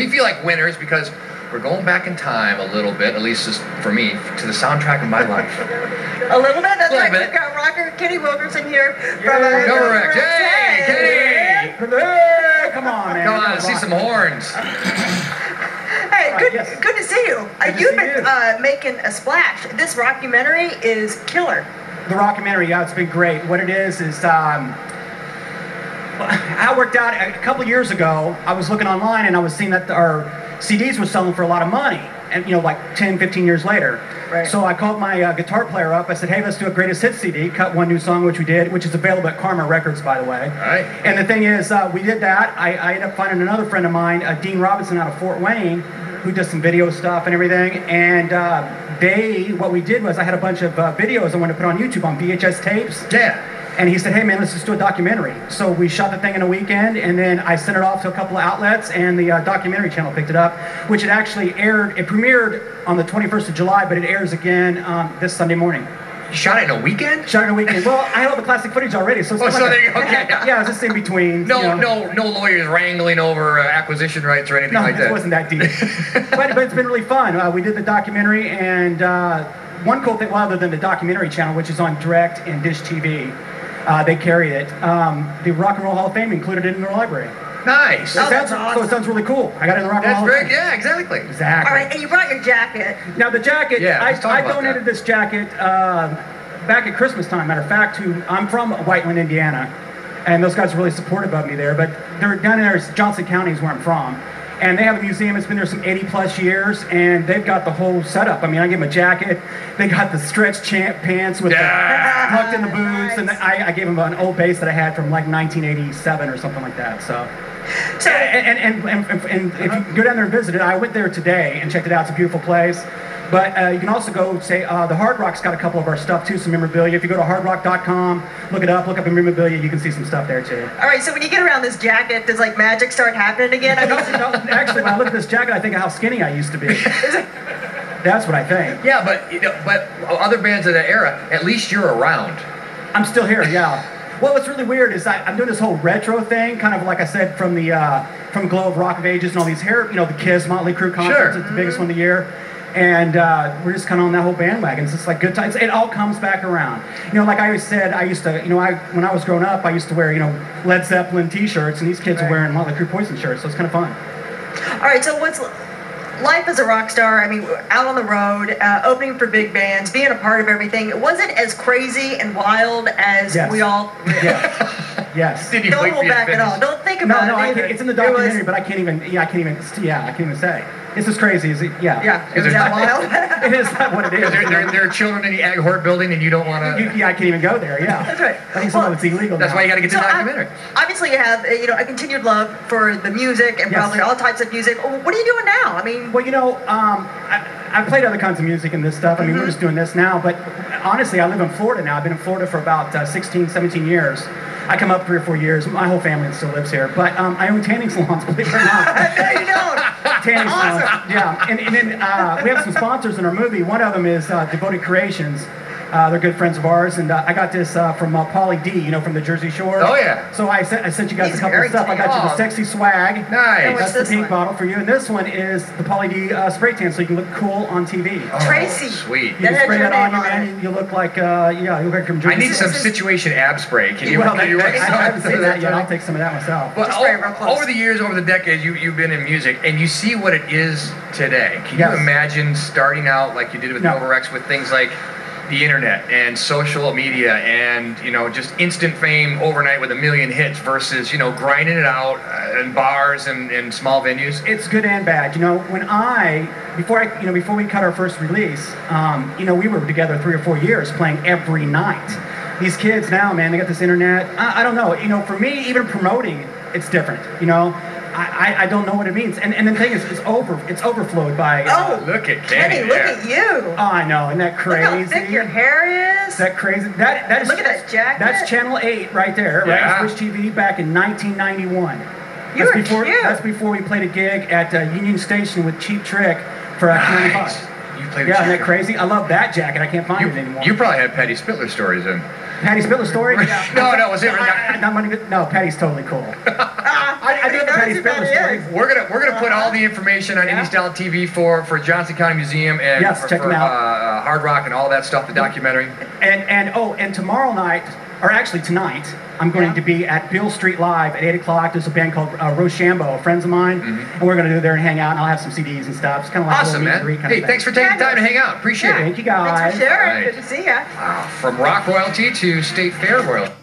we feel like winners because we're going back in time a little bit, at least just for me, to the soundtrack of my life. A little bit? That's right. Bit. We've got rocker Kenny Wilkerson here from Correct. Hey, Kenny! Hey, come on, man. Come on, see some horns. Hey, good to see you. You've been making a splash. This rockumentary is killer. The rockumentary, yeah, it's been great. What it is how it worked out a couple of years ago. I was looking online and I was seeing that our CDs were selling for a lot of money, and like 10, 15 years later. Right. So I called my guitar player up. I said, hey, let's do a greatest hits CD, cut one new song, which we did, which is available at Karma Records, by the way. All right. And the thing is, we did that. I ended up finding another friend of mine, Dean Robinson out of Fort Wayne, who does some video stuff and everything. And what we did was I had a bunch of videos I wanted to put on YouTube on VHS tapes. Yeah. And he said, hey man, let's just do a documentary. So we shot the thing in a weekend, and then I sent it off to a couple of outlets, and the documentary channel picked it up, which it actually aired. It premiered on the 21st of July, but it airs again this Sunday morning. You shot it in a weekend? Shot it in a weekend. Well, I had all the classic footage already, so it's there you go. Okay. Yeah, it was just in between. No lawyers wrangling over acquisition rights or anything like that. No, it wasn't that deep. but it's been really fun. We did the documentary, and one cool thing, well, other than the documentary channel, which is on Direct and Dish TV, they carry it. The Rock and Roll Hall of Fame included it in their library. Nice. So it sounds really cool. I got it in the Rock and Roll Hall of Fame. Yeah, exactly. Exactly. All right, and you brought your jacket. Now the jacket, yeah, I donated this jacket back at Christmas time. Matter of fact, I'm from Whiteland, Indiana, and those guys are really supportive of me there. But they're down there, Johnson County is where I'm from. And they have a museum. It's been there some 80 plus years, and they've got the whole setup. I mean, I gave them a jacket. They got the stretch pants with the tucked in the boots, and I gave them an old bass that I had from like 1987 or something like that. So and if you go down there and visit it, I went there today and checked it out. It's a beautiful place. But you can also go, say, the Hard Rock's got a couple of our stuff too, some memorabilia. If you go to hardrock.com, look up memorabilia, you can see some stuff there too. All right, so when you get around this jacket, does like magic start happening again? No, actually, when I look at this jacket, I think of how skinny I used to be. That's what I think. Yeah, but other bands of that era, at least you're around. I'm still here, yeah. Well, what's really weird is I'm doing this whole retro thing, kind of like I said, from Glow of Rock of Ages and all these the Kiss, Motley Crue concerts. It's the biggest one of the year. And we're just kind of on that whole bandwagon. It's just like good times. It all comes back around. Like I always said, I used to, when I was growing up, I used to wear, Led Zeppelin t-shirts, and these kids are wearing Motley Crue Poison shirts, so it's kind of fun. All right, so what's life as a rock star? I mean, out on the road, opening for big bands, being a part of everything. Was it as crazy and wild as we all? Yes. Don't hold back at all. Don't think about it. No, it's in the documentary, but I can't even say. It's as crazy as it. Yeah. Yeah. Is that wild? It is not what it is. There are children in the Ag Hort building, and you don't want to. I can't even go there. Yeah. That's right. I think some of it's illegal. That's why you got to get to the documentary. Obviously, you have a continued love for the music and probably all types of music. What are you doing now? I mean. Well, I've played other kinds of music and this stuff. I mean, we're just doing this now. But honestly, I live in Florida now. I've been in Florida for about 16, 17 years. I come up 3 or 4 years. My whole family still lives here. But I own tanning salons, believe it or not. There you go. Tanning salons. Yeah. And then we have some sponsors in our movie. One of them is Devoted Creations. They're good friends of ours, and I got this from Pauly D, from the Jersey Shore. Oh yeah. So I sent you guys a couple of stuff. I got you the sexy swag. Nice. That's the pink bottle for you, and this one is the Pauly D spray tan, so you can look cool on TV. Oh, Tracy. Sweet. You can spray that on you, man. You look like you look like from Jersey. I need some Situation ab spray. Can you? I haven't seen that yet. I'll take some of that myself. Well, over the years, over the decades, you've been in music, and you see what it is today. Can you imagine starting out like you did with Nova Rex with things like the internet and social media and just instant fame overnight with 1 million hits versus grinding it out in bars and small venues? It's good and bad. Before we cut our first release, we were together 3 or 4 years playing every night. These kids now, man, they got this internet. I don't know. For me, even promoting, it's different. I don't know what it means. And the thing is, it's overflowed by... look at Kenny. Look at you. Oh, I know. Isn't that crazy? Look how thick your hair is. That crazy. That is. Look at that jacket. That's Channel 8 right there. Yeah. Right? Switch TV back in 1991. You're cute. That's before we played a gig at Union Station with Cheap Trick for Nice. You played isn't that crazy? I love that jacket. I can't find it anymore. You probably had Patty Spitler stories in. Patty Spitler story? No, was it? No, Patty's totally cool. I I do have a Petty Spitler story. We're gonna put all the information on Indie Style TV for Johnson County Museum and check them out. Hard Rock and all that stuff, the documentary. And tomorrow night, or actually tonight, I'm going to be at Beale Street Live at 8 o'clock. There's a band called Rochambeau, friends of mine, and we're going to go there and hang out, and I'll have some CDs and stuff. It's kind of like awesome, a little meet man. and greet kind of thing. Thanks for taking time to hang out. Appreciate it. Thank you, guys. Thanks for sharing. Right. Good to see you. Wow. From rock royalty to state fair royalty.